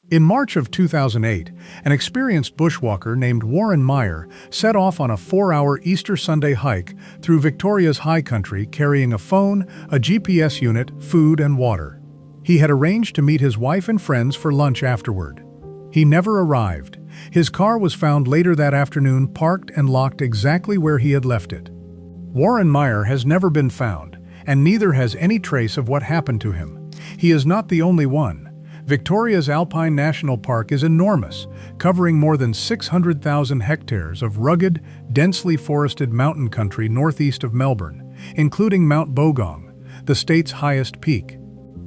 In March of 2008, an experienced bushwalker named Warren Meyer set off on a 4-hour Easter Sunday hike through Victoria's high country carrying a phone, a GPS unit, food, and water. He had arranged to meet his wife and friends for lunch afterward. He never arrived. His car was found later that afternoon parked and locked exactly where he had left it. Warren Meyer has never been found, and neither has any trace of what happened to him. He is not the only one. Victoria's Alpine National Park is enormous, covering more than 600,000 hectares of rugged, densely forested mountain country northeast of Melbourne, including Mount Bogong, the state's highest peak.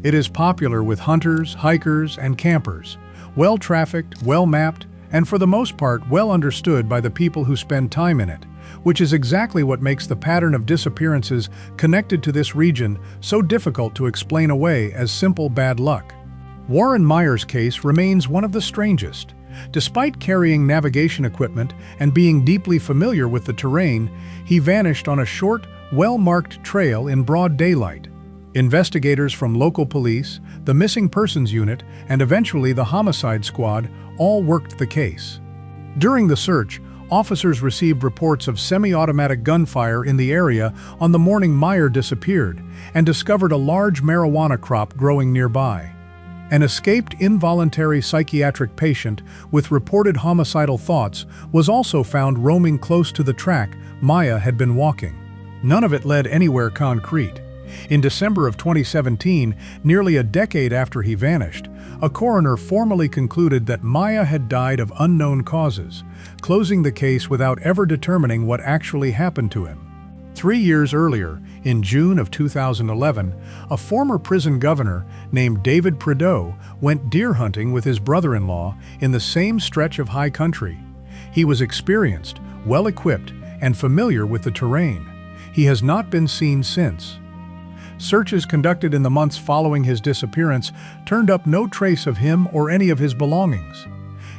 It is popular with hunters, hikers, and campers, well-trafficked, well-mapped, and for the most part well understood by the people who spend time in it, which is exactly what makes the pattern of disappearances connected to this region so difficult to explain away as simple bad luck. Warren Meyer's case remains one of the strangest. Despite carrying navigation equipment and being deeply familiar with the terrain, he vanished on a short, well-marked trail in broad daylight. Investigators from local police, the Missing Persons Unit, and eventually the Homicide Squad all worked the case. During the search, officers received reports of semi-automatic gunfire in the area on the morning Meyer disappeared and discovered a large marijuana crop growing nearby. An escaped involuntary psychiatric patient with reported homicidal thoughts was also found roaming close to the track Meyer had been walking. None of it led anywhere concrete. In December of 2017, nearly a decade after he vanished, a coroner formally concluded that Meyer had died of unknown causes, closing the case without ever determining what actually happened to him. 3 years earlier, in June of 2011, a former prison governor named David Prideaux went deer hunting with his brother-in-law in the same stretch of high country. He was experienced, well-equipped, and familiar with the terrain. He has not been seen since. Searches conducted in the months following his disappearance turned up no trace of him or any of his belongings.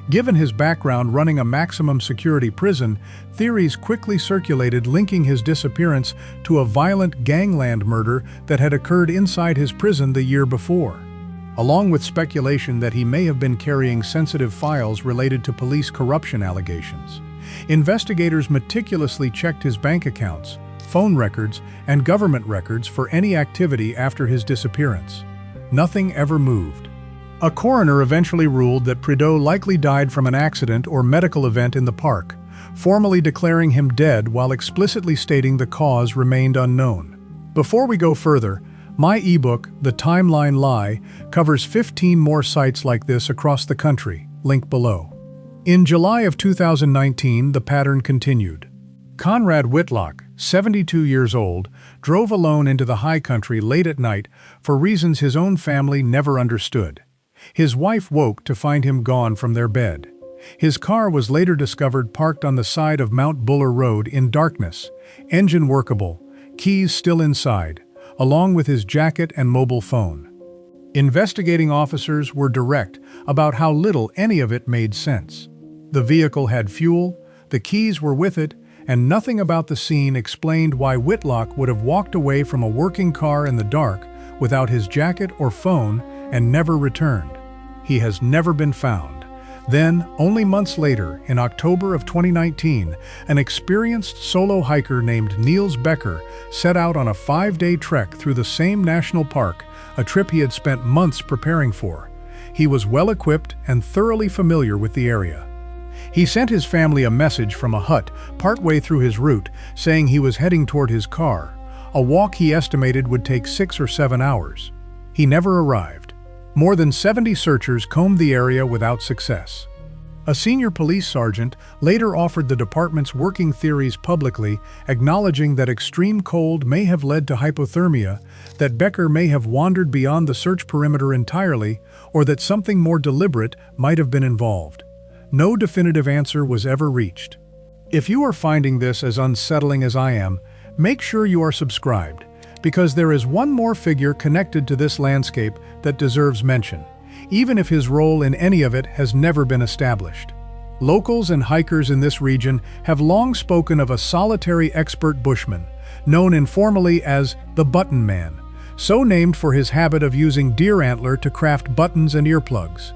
Given his background running a maximum security prison, theories quickly circulated linking his disappearance to a violent gangland murder that had occurred inside his prison the year before, along with speculation that he may have been carrying sensitive files related to police corruption allegations. Investigators meticulously checked his bank accounts, phone records, and government records for any activity after his disappearance. Nothing ever moved. A coroner eventually ruled that Prideaux likely died from an accident or medical event in the park, formally declaring him dead while explicitly stating the cause remained unknown. Before we go further, my ebook, The Timeline Lie, covers 15 more sites like this across the country, link below. In July of 2019, the pattern continued. Conrad Whitlock, 72 years old, drove alone into the high country late at night for reasons his own family never understood. His wife woke to find him gone from their bed. His car was later discovered parked on the side of Mount Buller Road in darkness, engine workable, keys still inside, along with his jacket and mobile phone. Investigating officers were direct about how little any of it made sense. The vehicle had fuel, the keys were with it, and nothing about the scene explained why Whitlock would have walked away from a working car in the dark without his jacket or phone and never returned. He has never been found. Then, only months later, in October of 2019, an experienced solo hiker named Niels Becker set out on a 5-day trek through the same national park, a trip he had spent months preparing for. He was well-equipped and thoroughly familiar with the area. He sent his family a message from a hut partway through his route saying he was heading toward his car, a walk he estimated would take 6 or 7 hours. He never arrived. More than 70 searchers combed the area without success. A senior police sergeant later offered the department's working theories publicly, acknowledging that extreme cold may have led to hypothermia, that Becker may have wandered beyond the search perimeter entirely, or that something more deliberate might have been involved. No definitive answer was ever reached. If you are finding this as unsettling as I am, make sure you are subscribed, because there is one more figure connected to this landscape that deserves mention, even if his role in any of it has never been established. Locals and hikers in this region have long spoken of a solitary expert bushman, known informally as the Button Man, so named for his habit of using deer antler to craft buttons and earplugs.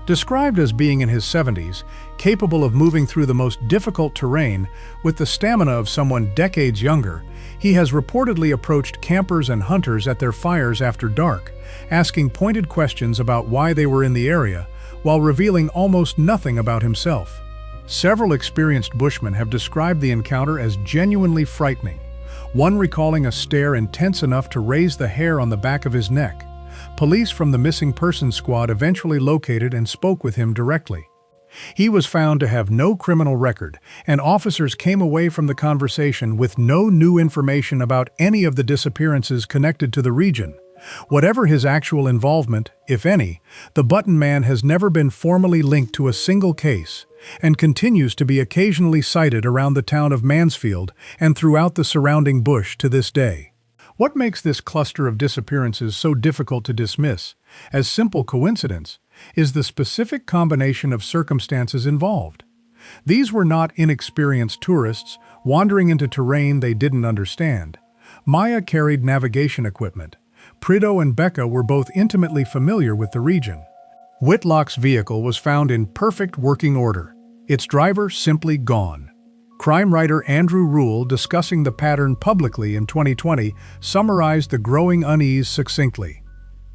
Described as being in his 70s, capable of moving through the most difficult terrain with the stamina of someone decades younger, he has reportedly approached campers and hunters at their fires after dark, asking pointed questions about why they were in the area, while revealing almost nothing about himself. Several experienced bushmen have described the encounter as genuinely frightening, one recalling a stare intense enough to raise the hair on the back of his neck. Police from the missing persons squad eventually located and spoke with him directly. He was found to have no criminal record, and officers came away from the conversation with no new information about any of the disappearances connected to the region. Whatever his actual involvement, if any, the Button Man has never been formally linked to a single case, and continues to be occasionally sighted around the town of Mansfield and throughout the surrounding bush to this day. What makes this cluster of disappearances so difficult to dismiss as simple coincidence is the specific combination of circumstances involved. These were not inexperienced tourists wandering into terrain they didn't understand. Maya carried navigation equipment. Prideaux and Becca were both intimately familiar with the region. Whitlock's vehicle was found in perfect working order, its driver simply gone. Crime writer Andrew Rule, discussing the pattern publicly in 2020, summarized the growing unease succinctly.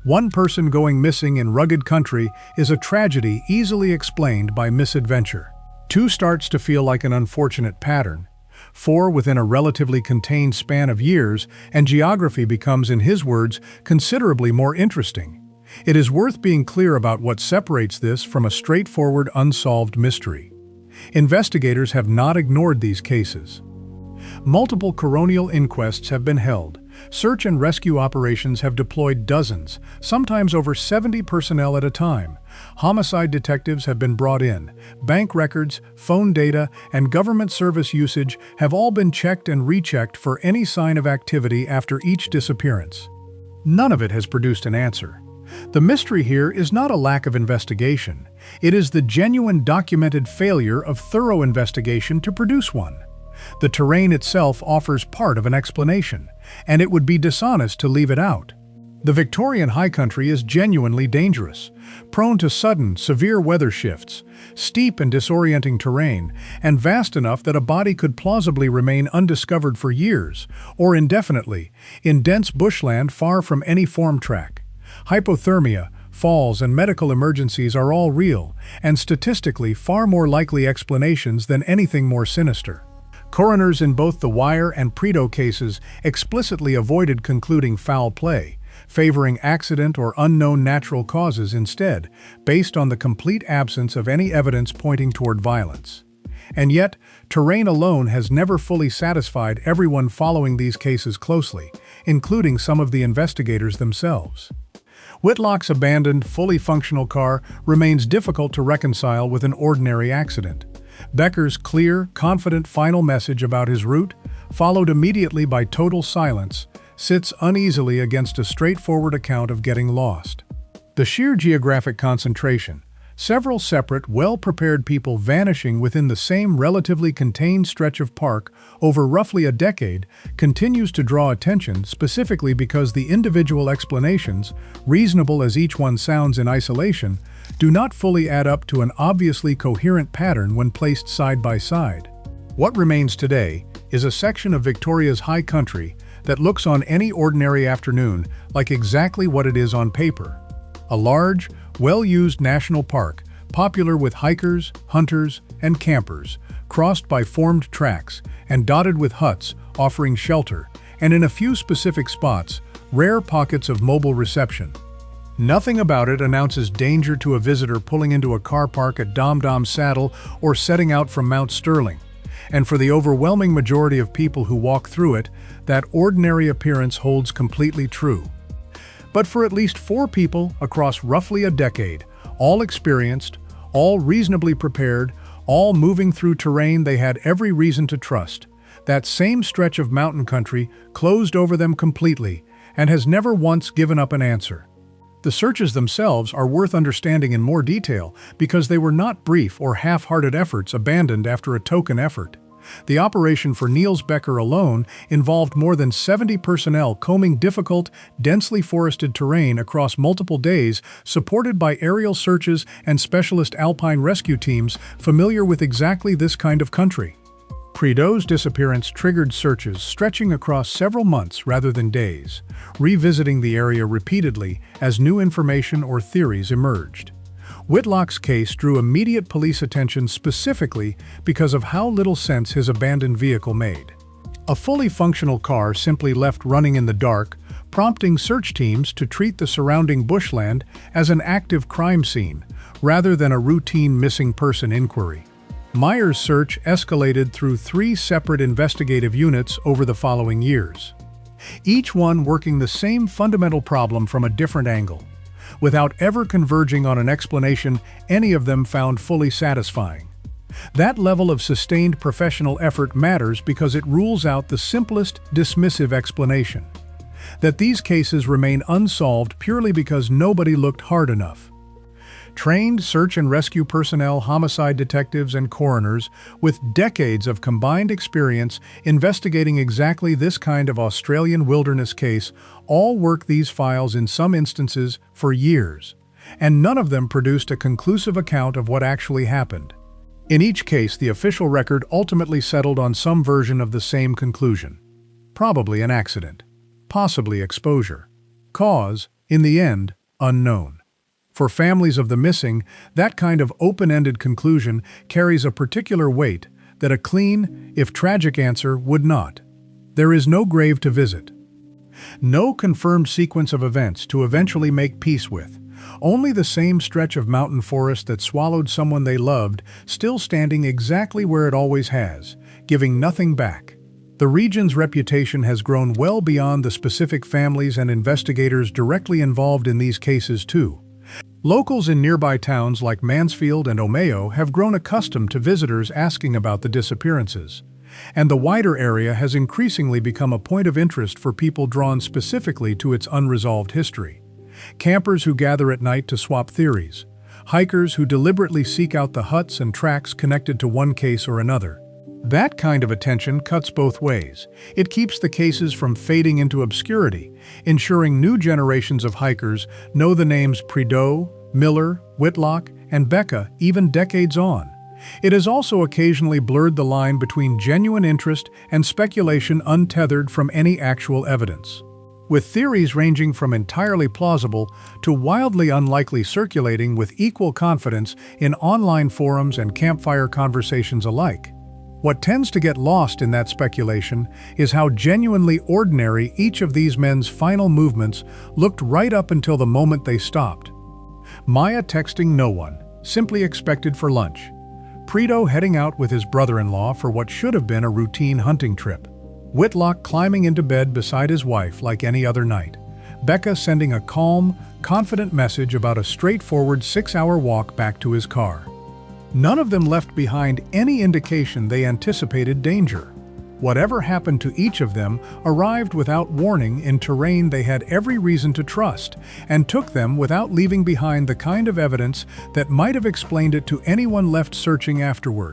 One person going missing in rugged country is a tragedy easily explained by misadventure. Two starts to feel like an unfortunate pattern. Four within a relatively contained span of years, and geography becomes, in his words, considerably more interesting. It is worth being clear about what separates this from a straightforward unsolved mystery. Investigators have not ignored these cases. Multiple coronial inquests have been held. Search and rescue operations have deployed dozens, sometimes over 70 personnel at a time. Homicide detectives have been brought in. Bank records, phone data, and government service usage have all been checked and rechecked for any sign of activity after each disappearance. None of it has produced an answer. The mystery here is not a lack of investigation. It is the genuine documented failure of thorough investigation to produce one. The terrain itself offers part of an explanation, and it would be dishonest to leave it out. The Victorian High Country is genuinely dangerous, prone to sudden, severe weather shifts, steep and disorienting terrain, and vast enough that a body could plausibly remain undiscovered for years, or indefinitely, in dense bushland far from any form track. Hypothermia, falls, and medical emergencies are all real, and statistically far more likely explanations than anything more sinister. Coroners in both the Wire and Prideaux cases explicitly avoided concluding foul play, favoring accident or unknown natural causes instead, based on the complete absence of any evidence pointing toward violence. And yet, terrain alone has never fully satisfied everyone following these cases closely, including some of the investigators themselves. Whitlock's abandoned, fully functional car remains difficult to reconcile with an ordinary accident. Becker's clear, confident final message about his route, followed immediately by total silence, sits uneasily against a straightforward account of getting lost. The sheer geographic concentration, several separate, well-prepared people vanishing within the same relatively contained stretch of park over roughly a decade, continues to draw attention specifically because the individual explanations, reasonable as each one sounds in isolation, do not fully add up to an obviously coherent pattern when placed side by side. What remains today is a section of Victoria's High Country that looks on any ordinary afternoon like exactly what it is on paper. A large, well-used national park, popular with hikers, hunters, and campers, crossed by formed tracks and dotted with huts offering shelter, and in a few specific spots, rare pockets of mobile reception. Nothing about it announces danger to a visitor pulling into a car park at Dom Saddle or setting out from Mount Sterling. And for the overwhelming majority of people who walk through it, that ordinary appearance holds completely true. But for at least 4 people across roughly a decade, all experienced, all reasonably prepared, all moving through terrain they had every reason to trust, that same stretch of mountain country closed over them completely and has never once given up an answer. The searches themselves are worth understanding in more detail because they were not brief or half-hearted efforts abandoned after a token effort. The operation for Niels Becker alone involved more than 70 personnel combing difficult, densely forested terrain across multiple days, supported by aerial searches and specialist alpine rescue teams familiar with exactly this kind of country. Prideaux's disappearance triggered searches stretching across several months rather than days, revisiting the area repeatedly as new information or theories emerged. Whitlock's case drew immediate police attention specifically because of how little sense his abandoned vehicle made. A fully functional car simply left running in the dark, prompting search teams to treat the surrounding bushland as an active crime scene, rather than a routine missing person inquiry. Meyer's search escalated through 3 separate investigative units over the following years, each one working the same fundamental problem from a different angle. Without ever converging on an explanation any of them found fully satisfying. That level of sustained professional effort matters because it rules out the simplest, dismissive explanation. That these cases remain unsolved purely because nobody looked hard enough. Trained search and rescue personnel, homicide detectives, and coroners, with decades of combined experience investigating exactly this kind of Australian wilderness case, all work these files in some instances for years, and none of them produced a conclusive account of what actually happened. In each case, the official record ultimately settled on some version of the same conclusion. Probably an accident. Possibly exposure. Cause, in the end, unknown. For families of the missing, that kind of open-ended conclusion carries a particular weight that a clean, if tragic answer would not. There is no grave to visit. No confirmed sequence of events to eventually make peace with. Only the same stretch of mountain forest that swallowed someone they loved, still standing exactly where it always has, giving nothing back. The region's reputation has grown well beyond the specific families and investigators directly involved in these cases too. Locals in nearby towns like Mansfield and Omeo have grown accustomed to visitors asking about the disappearances, and the wider area has increasingly become a point of interest for people drawn specifically to its unresolved history. Campers who gather at night to swap theories, hikers who deliberately seek out the huts and tracks connected to one case or another. That kind of attention cuts both ways. It keeps the cases from fading into obscurity, ensuring new generations of hikers know the names Prideaux, Miller, Whitlock, and Becca even decades on. It has also occasionally blurred the line between genuine interest and speculation untethered from any actual evidence. With theories ranging from entirely plausible to wildly unlikely circulating with equal confidence in online forums and campfire conversations alike. What tends to get lost in that speculation is how genuinely ordinary each of these men's final movements looked right up until the moment they stopped. Maya texting no one, simply expected for lunch. Prideaux heading out with his brother-in-law for what should have been a routine hunting trip. Whitlock climbing into bed beside his wife like any other night. Becca sending a calm, confident message about a straightforward 6-hour walk back to his car. None of them left behind any indication they anticipated danger. Whatever happened to each of them arrived without warning in terrain they had every reason to trust, and took them without leaving behind the kind of evidence that might have explained it to anyone left searching afterward.